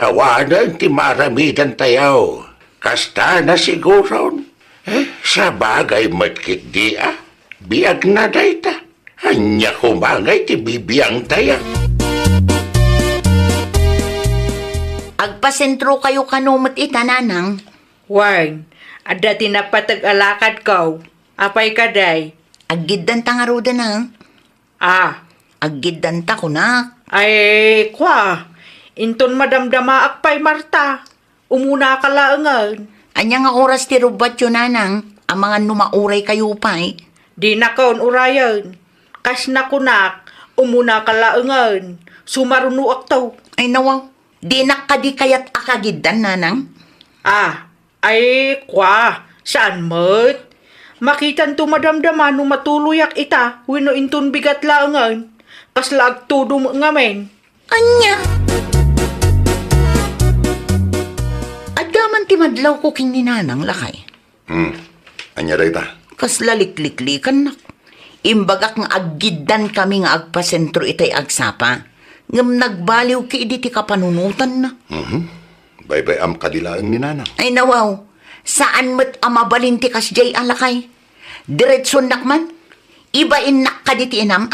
Awanan ti maramidan tayaw. Kasta na siguro. Sa bagay matkit di biag na dayta. Anya kumangay ti bibiyang tayo. Agpasentro kayo kanumot ita nanang. Wine, ada tinapatag-alakad ko. Apay kaday. Aggidan ta nga roda na. Aggidan ta ko na. Ay, kwa. Inton madamdama akpay Marta. Umuna ka laangan. Anya nga oras ti rubat yun nanang. Ang mga numauray kayo pa'y. Di na kaon urayan. Kas na kunak. Umuna ka laangan. Sumarunuak to. Ay nawaw. Di nakadi kayat akagidan nanang. Ay, kwa. Saan mo't? Makitan to madamdaman no matuloyak ita. Wino inton bigat laangan. Kas laag tudo mo ngamen. Anya? Adaman ti madlaw ko king ninanang lakay. Anya dayta? Kas lalikliklikan nak. Imbagak nga aggidan kami nga agpasentro itay agsapa. Ngam nagbaliw ki ti kapanunutan na. Bye-bye kadilaang ni nanang. Ay nawaw, saan mo't amabalin ti kasjay alakay? Diretson nakman? Ibain nak ka di ti inam,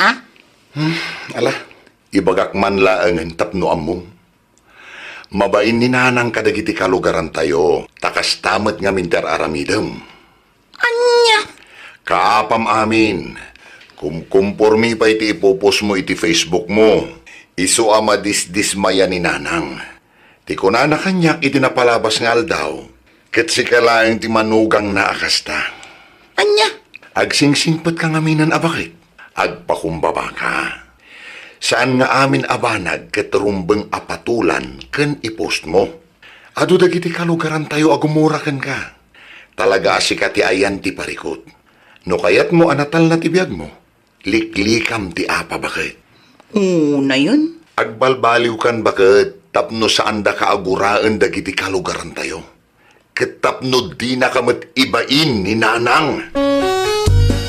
Ala, ibagak man laangan tapno among. Mabain ni nanang kadagiti kalugaran tayo, takas tamat nga minter aramidem. Anya? Kaapam amin, kumpormi pa iti ipopos mo iti Facebook mo. Iso ama dismaya ni nanang. Ti kunana kanyak iti napalabas nga aldaw, ket si kalaang ti manugang na akasta. Anya? Agsingsingpet ka ngaminan abakit, agpakumbaba ka. Saan nga amin abanag ket rumbeng apatulan ken ipost mo. Adu dagiti kalugaran tayo agumuraken ka. Talaga asika ti ayan ti parikot. No kayat mo anatal na ti biyag mo, liklikam ti apa bakit. Na yun? Agbalbaliw kan bakit tapno saan da kaaguraan dagiti kalugaran tayo. Ket tapno di na kamat ibain ni nanang.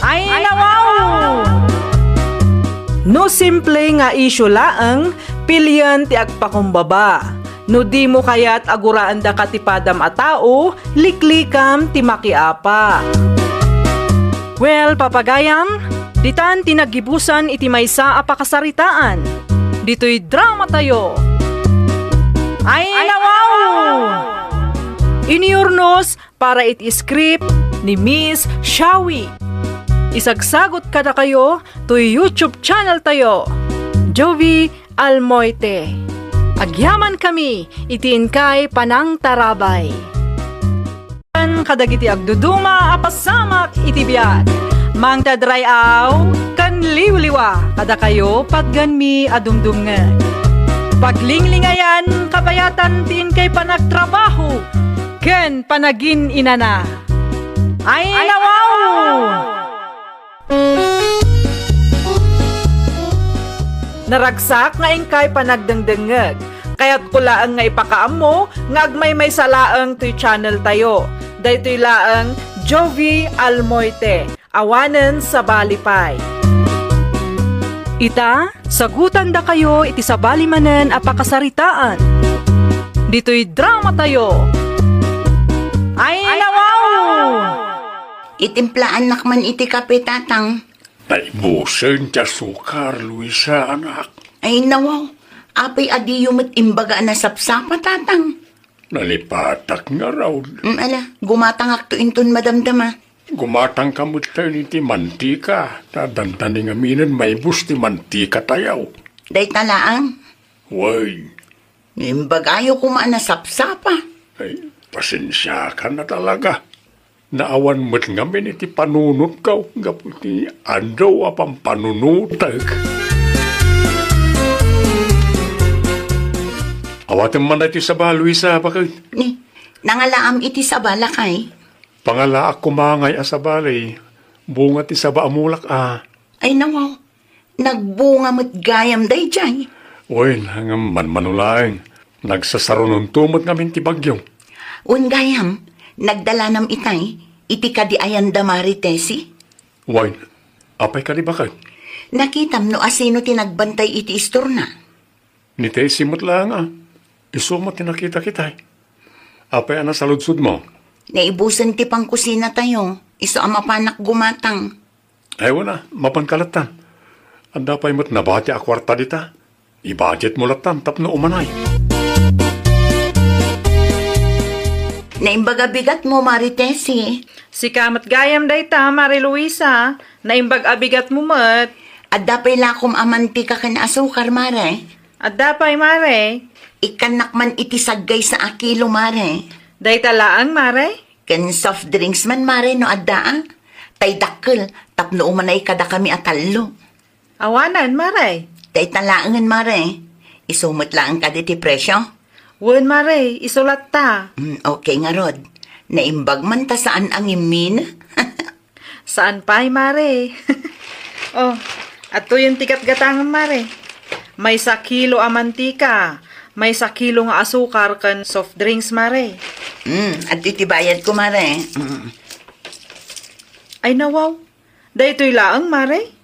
Ay, nawaw! No simple nga isyo laang, pilyan ti agpakumbaba. No di mo kayat aguraan da katipadam a tao, liklikam ti makiapa. Well, papagayam, ditan tinagibusan iti maysa a pakasaritaan. Dito'y drama tayo. Ay, nawaw! Iniurnos para iti script ni Miss Shawi. Isagsagot kada kayo to YouTube channel tayo, Jovi Almoite. Agyaman kami, itiin kay Panang Tarabay. kadagiti agduduma apasamak iti biag. Mang tadrayaw kan liwliwa kada kayo patganmi adumdumngan. Paglinglingayan kabayatan tiin kay panagtrabaho ken panagin inana. Ay nawaw! Naragsak nga ingkay panagdengdengeg. Kaya't kulaang nga ipakaamo nga agmay may salaang to'y channel tayo. Daytoy laang Jovi Almoite. Awanen sa Balipay. Ita, sagutan da kayo iti sa balimanen apakasaritaan. Dito'y drama tayo. Ay nawaw! Itimplaan nakman iti kape, tatang. Ay, busen ta sukar, Luisa, anak. Ay nawaw, apay adiyumot imbaga na sapsapa, tatang. Nalipatak nga raw. Ala, gumatangak to inton madamdama. Gumatang kamot tayo ni ti mantika. Dadantani nga minan may bus ti mantika tayaw. Day talaang, Way, imbagayo kumaan na sapsapa. ay, pasensya ka na talaga. Naawan mo't nga min iti panunot ka. Gaputi andaw apang panunutag. Awatin man na iti saba, Luisa, bakit? Ni, nangalaam iti sa balakay. Pangala ako mangay asabalay. Bunga ti saba amulak Ay nawaw, nagbunga mo't gayam day jay. Uy, hanggang manmanulaing. Nagsasarunon tumot ngamin ti bagyong. Un gayam, nagdala nam itay, iti kadi ayan damari tesi. Uy, apay ka di bakit? Nakitam no asino tinagbantay iti istorna. Ni te simot lang Isumot tinakita kitay. Apay ana sa ludsud mo. Naibusan ti pang kusina tayo, iso ang mapanak gumatang. Ay wala, mapankalatan. Anda pa'y mo't nabati a kwarta dita. I-budget mo latan tapno umanay. Naimbaga bigat mo, Maritesi. Si kamat gayam dayta, Mari Luisa. Naimbag abigat mo mat. At dapay lakom amantika kan asukar, Mare. At dapay, Mare. Ikanak man iti saggay sa akilo, Mare. Dayta laang, Mare. Kan soft drinks man, Mare, no adda. Tay dakkel, tapno umanay kada kami atalo. Awanan, Mare. Tay talaangan, Mare. Isumot lang ka ti presyo. Wen, Mare. Isulat ta. Okay nga, Rod. Naimbag man ta saan ang imin? Saan pa'y, Mare? Oh, ato yung tikat gatangan, Mare. May 1 kilo a mantika. May 1 kilo nga asukar kan soft drinks, Mare. At itibayad ko, Mare. Ay nawaw. Daytoy laang, Mare.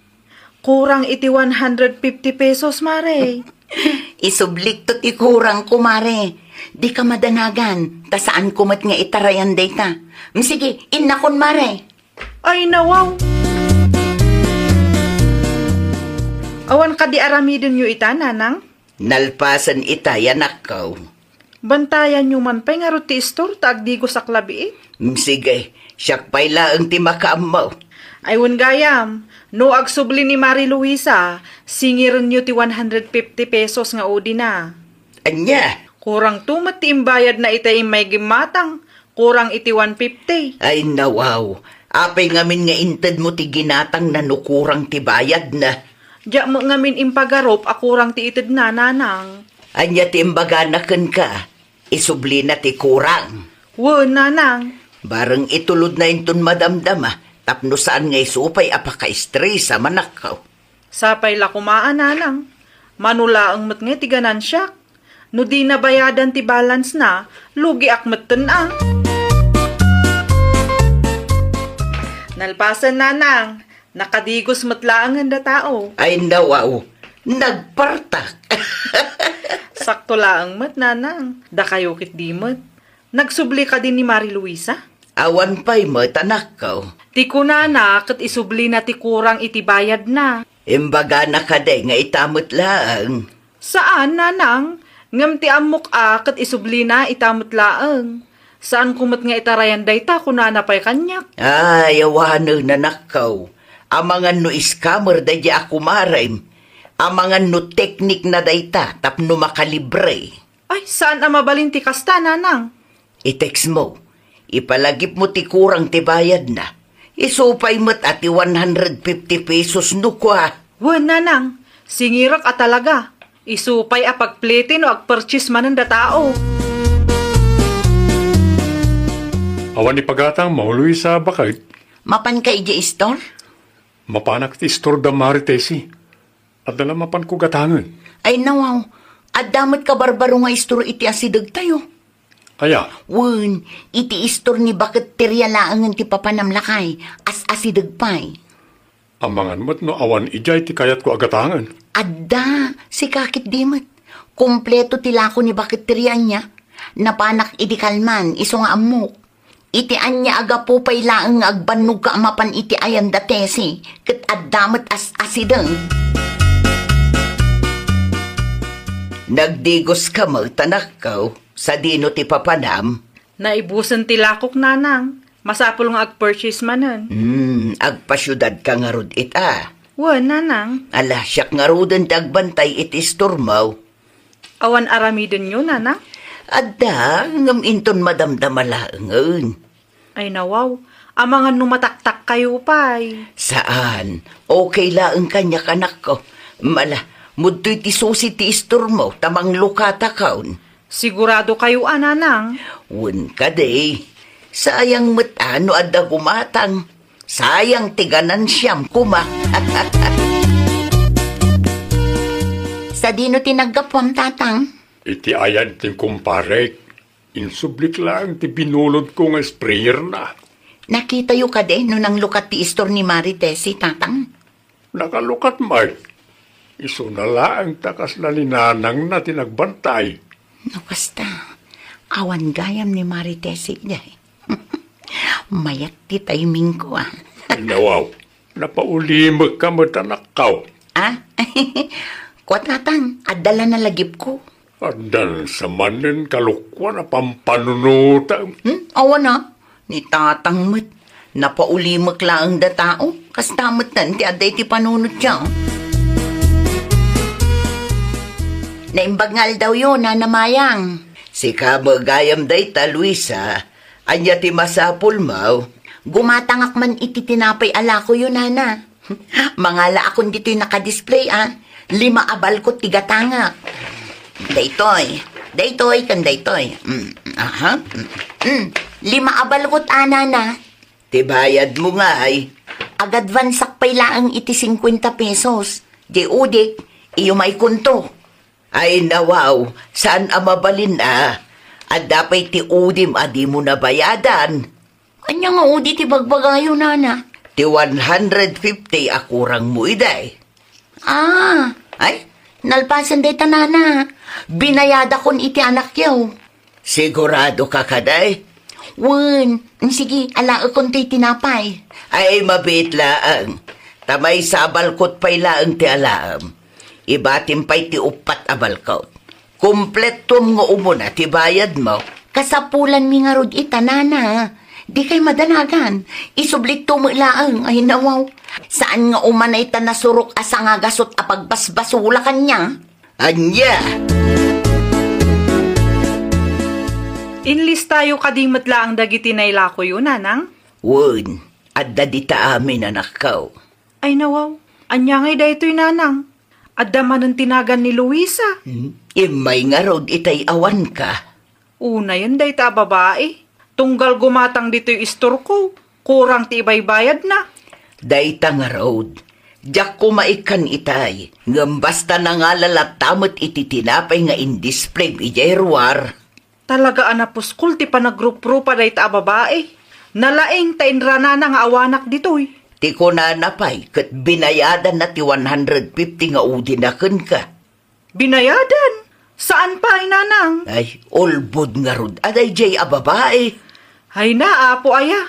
Kurang iti 150 pesos, Mare. Isublik to ti kurang ko, Mare. Di ka madanagan. Ta saan kumat nga itarayan data. Sige, inakon, Mare. Ay nawaw. Awan ka di aramidon yu ita, nanang? Nalpasan itayan akaw. Bantayan nyo man pa'y nga ruti store taag di ko sa klabi. Sige, siyak pa'y laang ti makaamaw. Aywan gayam, no agsubli ni Mari Luisa, singiran nyo ti 150 pesos nga udi na. Anya, Kurang tumat ti imbayad na ita may gimatang, kurang iti 150. ay nawaw. Apay ngamin nga inted mo ti ginatang na nukurang ti bayad na. Diya mo ngamin impagarop, akurang ti itid na, nanang. Anya ti imbaganakan ka. Isubli na ti kurang. Wen, nanang. Barang itulod na inton madamdama. Tapno saan nga isupay apaka-stress sa manakaw. Sapay la kumaan, nanang. Manula ang mat nga ti ganansyak. No di nabayadan ti balance na, lugi akmeten Nalpasan, nanang. Nakadigos matlaang handa tao. Ay nawaw, nagpartak. Sakto laang mat, nanang. Da kayo kit di mat. Nagsubli ka din ni Mari Luisa? Awan pa'y matanakaw. Ti kunana, kat isubli na ti kurang itibayad na. Imbaga na kaday nga itamot laang. Saan, nanang? Ngam ti amok kat isubli na itamot laang. Saan kumat nga itarayan dayta kunana pa'y kanyak? Ay, awano na nakaw. Amangan no scammer day ako marim. Amangan no teknik na dayta tapno makalibre. Ay, saan ang mabalinti kasta, nanang? I-text mo. Ipalagip mo ti kurang ti bayad na. Isupay mo't ati 150 pesos no kwa. Wan, nanang. Singirak a talaga. Isupay a pagplitin o agpurchase man ng tao. Awan ni pagatang mauluy sa bakit. Mapan ka ije istor? Mapanak ti istor da maritesi. At dala mapan ko gatangan. Ay nawaw, at damot ka barbaro nga istor iti asidag tayo. Kaya, Wen, iti istor ni bakit terialaangan ti papanamlakay, as asidag pa'y. amangan mo't no awan ijay ti kayat ko agatangan. Adda, si kakit dimot. Kompleto tilako ni bakit terian niya. Napanak iti kalman, iso nga amok. Iti anya aga po pay laang agbanog ka amapan iti ayan datesi, kat addamat as asidang. Nagdigos ka mo, tanakaw, sa dino ti papanam. Naibusan tilakok, nanang. Masapul nga agpurchase manan. Agpasyudad ka nga rod ita. Wan, nanang. Ala, siyak nga rodon tagbantay iti stormaw. Awan aramidon nyo, nanang. Adda, ngam inton madamdamalaangan. Ay nawaw. Amangan numataktak kayo pa'y. Saan? Okay laang kanya kanak ko. Mala, mudto'y ti susi ti stormaw, tamang lukata kaun. Sigurado kayo, nanang. Wun ka day. Sayang matano adda kumatang. Sayang tiganan siyam kuma. Sa dino tinagapwam tatang? Iti ayan ting kumparek. Insublik lang ti binulod ko nga sprayer na. Nakita yu ka de no nang lukat ti istor ni Maritesi tatang? Nakalukat Mark. Iso na lang takas na ninanang na tinagbantay. No kasta, awan gayam ni Maritesi day. Mayat ti timing ko ah. Nawaw, napaulimag ka mo tanakaw. Ah? Kwa tatang, adala na lagip ko. Andan sa manin kalukwa na pampanunuta. Awan na, ni tatang mat. Napaulimak lang da tao. Kastamot na, ti aday ti panunot siya. Naimbagngal daw yun, nanamayang. Si kamagayam day ta, Luisa. Anya ti masapul mau. Gumatangak man iti tinapay ala ko yun, nana. Mangala akong dito'y nakadisplay, ah. 5 abal ko tigatangak. Daytoy, kan daytoy. Aha. 5 abal ko't ana na. Tibayad mo nga ay. Agadvansak pay laang iti 50 pesos. Di udik, iyo may kunto. Ay nawaw, saan amabalin na? At dapat ti udim adi mo na bayadan. Kanya nga udi ti bagbagayo, nana. Ti 150 akurang mo iday. Ah, ay, nalpasan day tanana. Binayada kon iti anak yaw. Sigurado ka kaday? Wen, sige, ala akong to'y tinapay. Ay mabit laang. Tamay sabalkot pay laang ti alaam. Ibatim pay ti upat abalkot. Kompletom nga umuna ti bayad mo. Kasapulan mi nga rod ita, nana. Di kay madanagan. Isublik laang, ay nawaw. Saan nga umanay ta nasurok asa nga gasot a pagbasbasula kanya? Anya! Inlis tayo kadimot lang dagiti nailako yun, nanang. Wun, adda di ta amin anak kao. Ay nawaw. Anya ngay daytoy, nanang. Adda man ang tinagan ni Luisa. Imay nga rod itay awan ka. Una yun dayta babae. Tunggal gumatang dito'y istor ko. Kurang ti ibaybayad na. Dayta nga rod. Diyak kumaikan itay. Ngam basta na nga lalatamot iti tinapay nga in-display ijerwar. Talaga anapuskul ti panagrup-rupa dayta babae. Nalaing ta inrana na nga awanak dito'y. Ti ko na napay, kat binayadan na ti 150 nga udinaken ka. Binayadan? Saan pa, nanang? Ay, olbod nga rod. Aday jay a babae. Hay na, apo aya.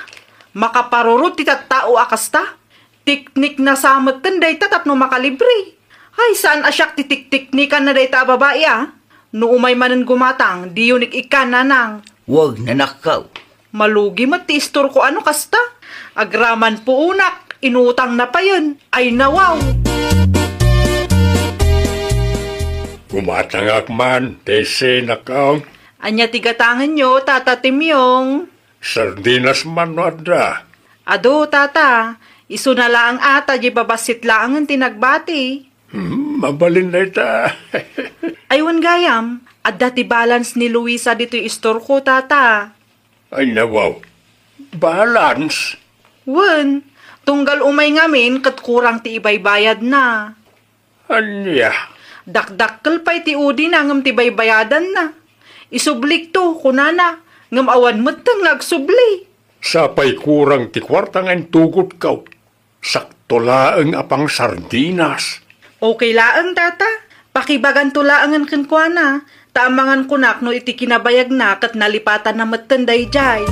Makaparurot ti tattao akasta. Tiknik na samot ten dayta tapno makalibre. Hay, saan asyak ti tikniknikan na dayta babae, ah? No umay manan gumatang, di yunik ikan, nanang. Wag na nakaw. Malugi mat ti istor ko ano kasta. Agraman po unak, inutang na pa yun. Ay nawaw. Gumatangak man, tese nakaw. Anya tigatangan nyo, tata Timyong. Sardinas man no adda. Ado, tata, iso na lang ata di babasit lang ang tinagbati. Mabalin na ita. Aywan gayam, adda ti balance ni Luisa dito istor ko, tata. Ay nawaw. Balance. Wen, tunggal umay ngamin kat kurang ti ibay-bayad na. Anya. Dakdakkel pa'y ti udi na ngam ti baybayadan na. Isublik to, kunana, ngam awan matang nagsubli. Sapay kurang ti kwarta ngayon tugot kaw. Sakto laang apang sardinas. Okay laang, tata. Pakibagan to laangan kenkwana. Taamangan kunak no iti kinabayag na kat nalipatan na matanday jay.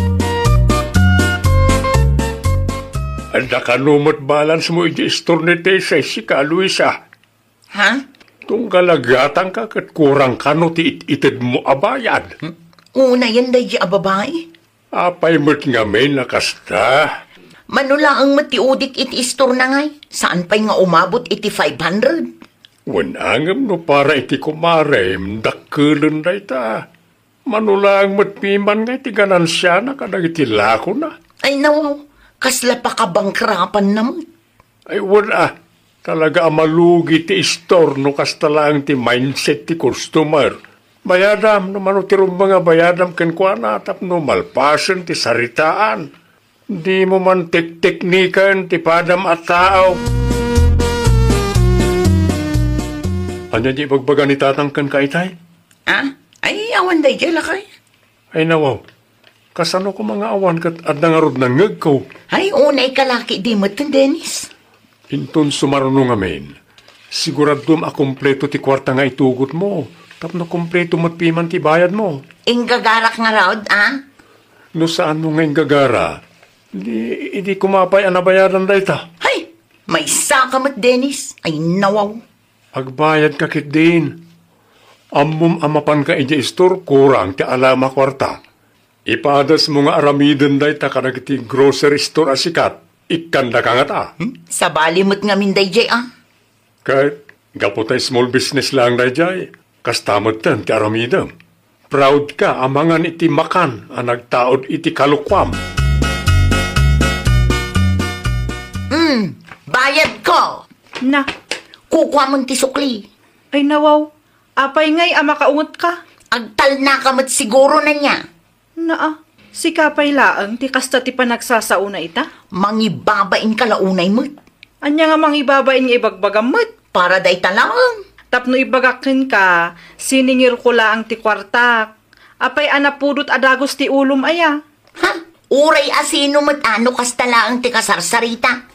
Anda ka numot balance mo iti istor ni Tesay si ka, Luisa. Ha? Tunggal agatang ka kat kurang ka no ti itid mo abayad. Una yan day babae. Apay mo't nga may nakasta. Manula ang matiudik iti istor na ngay. Saan pa'y nga umabot iti 500? Wanangam no para iti kumarem, dakkelan na ita. Manula ang matpiman nga iti ganansya na kadag iti lako na. Ay nawaw, kasla pa kabangkrapan naman. Ay wala, talaga amalugi ti istor no kasta lang ti mindset ti customer. Bayadam no manutirong mga bayadam kenkwa na tap no malpasan ti saritaan. Di mo man teknikan ti padam at tao. Anya di bagbaga ni tatangkan ka itay? Ah? Ay, awan day jala kay. Ay nawaw, kasano ko mga awan kat at nangarod na ngag ko. Ay, unay kalaki di mo ito, Dennis. Inton sumarunong amin, siguradum a kompleto ti kwarta nga itugot mo. Tapno kompleto mo't piman ti bayad mo. Ingagarak nga raod, ah? No saan mo ngayon gagara? Di kumapay ang nabayaran na ita. Hay, may sakamat, Dennis. Ay, nawaw. Agbayad ka kit din. Amum amapan ka ija istor, kurang ti alama kwarta. Ipadas mo nga aramiden da ita ka ti grocery store asikat. Ikanda ka nga ta. Sa balimot nga min day jay, ah? Kahit gapotay small business lang da jay. Kastamot tan ti aramidem. Proud ka amangan iti makan ang nagtaod iti kalukwam. Bayad ko. Na, Kukuha mong tisukli. ay nawaw, apay ngay makaungot ka. Agtal na kamat siguro na niya. Naa, si kapay laang ti kasta ti panagsasauna ita. Mangibabain kalaunay mo. Anya nga mangibabain nga ibagbagamot. Para day talang. Tapno ibagakin ka, siningir ko laang ti kwartak. Apay anapudot adagos ti ulom aya. Ha? Uray asino mo't ano kastala ang ti kasarsarita.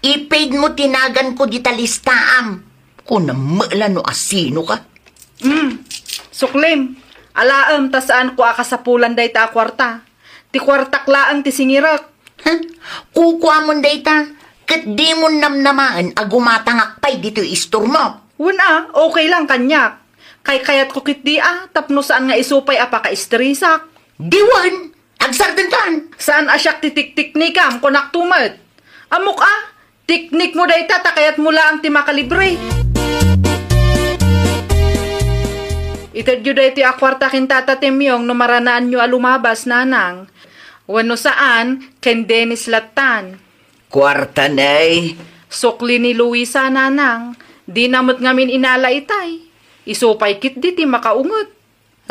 I-paid mo tinagan ko di talistaam. Kung namala no asino ka. Suklim, alaam ta saan ko akasapulan day ta kwarta. Ti kwartak laang ti singirak. Ha? Kukuha mo data. Kat di mo namnamaan agumatangak pa'y dito istor mo. Wala, okay lang kanyak. Kay-kayat ko kit di tapno saan nga isupay apaka-istrisak. Diwan! Agsardantan! Saan asyak ti tik-tik ni kam kunak tumat. Amok tiknik mo day tata kayat mula ang ti makalibre. Itadyo day ti akwarta kin tata temyong no maranaan nyo alumabas nanang. Wano saan, ken Dennis Latan. Kwarta nay. Sukli ni Luisa nanang. Di namot ngamin inala itay. Isupay kit di ti makaungot.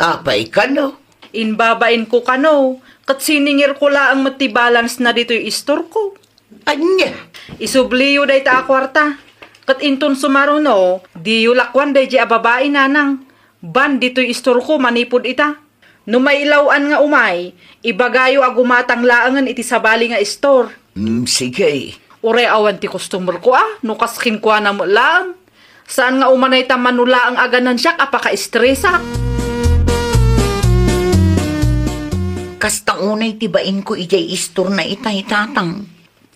Apay ka no. Inbabain ko kano. Kat siningir ko laang matibalance na dito yung istor ko. Anya. Isubliyo day ta akwarta. Kat inton sumaruno, di yu lakwan day di ababae nanang. Ban dito yung istor ko manipod ita. No may ilawan nga umay, ibagayo agumatang laangan iti sabali nga istor. Sige. Ure awan ti customer ko no kaskin ko na mo lang. Saan nga umanay ta manula ang aganan siya apaka-estresak. Kasta unay tibain ko ijay istor na itay tatang.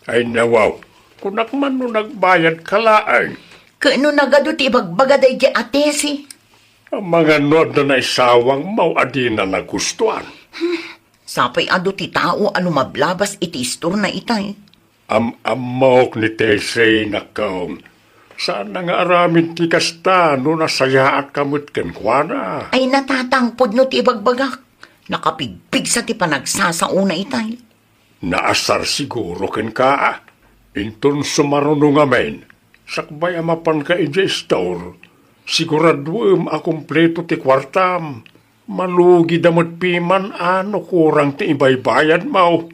Ay nawaw, kunak man no nagbayad kalaan. Kano nagado ti ibagbaga day di atesi. Ang mga nod na naisawang mau adi na nagustuhan. Sapay ado ti tao ano mablabas iti istor na itay. Amok ni Tesay na kaon. Saan na nga aramin ti kasta no nasaya at kamut kenkwana. Ay natatangpod no ti ibagbagak. Nakapigpig sa ti panagsasauna itay. Naasar siguro ken ka. Inton sumarunong amen. Sakbay amapan ka ije store. Siguraduem a kumpleto ti kwartam. Malugi damot piman ano kurang ti ibaybayad mo.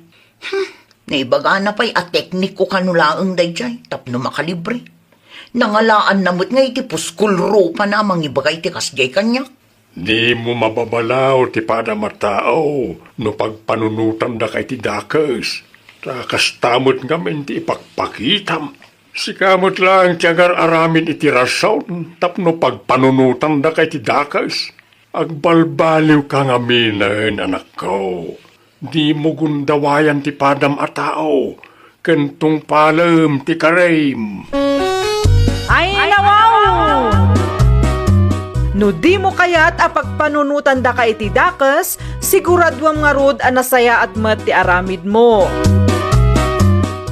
Naibaga na pa'y a tekniko kanulaang dayjay, tapno makalibre. Nangalaan namot nga iti puskul pa na mangibagay ti kasjay kanya. Di mo mababalaw ti pada matao no pagpanunutan da kay ti dakas. Takas tamot ngamin ti ipagpakitam. Sikamot lang tiyagar aramin iti rason tapno pagpanunutan da kay ti dakas. Agbalbaliw ka ngaminan, anak ko. Di mo gundawayan ti padam a tao. Kentong palem ti karim. Ay, nawaw! No di mo kayat a pagpanunutan da ka iti dakas, siguradwam nga rod a nasaya at met ti aramid mo.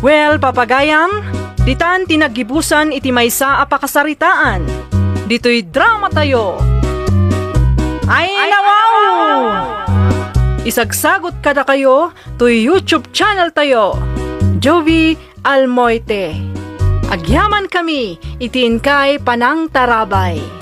Well, papagayam, ditan tinagibusan iti maysa a pakasaritaan. Dito'y drama tayo. Ay, nawaw! Isagsagot kada kayo to YouTube channel tayo, Jovi Almoite. Agyaman kami, itiin kay Panang Tarabay.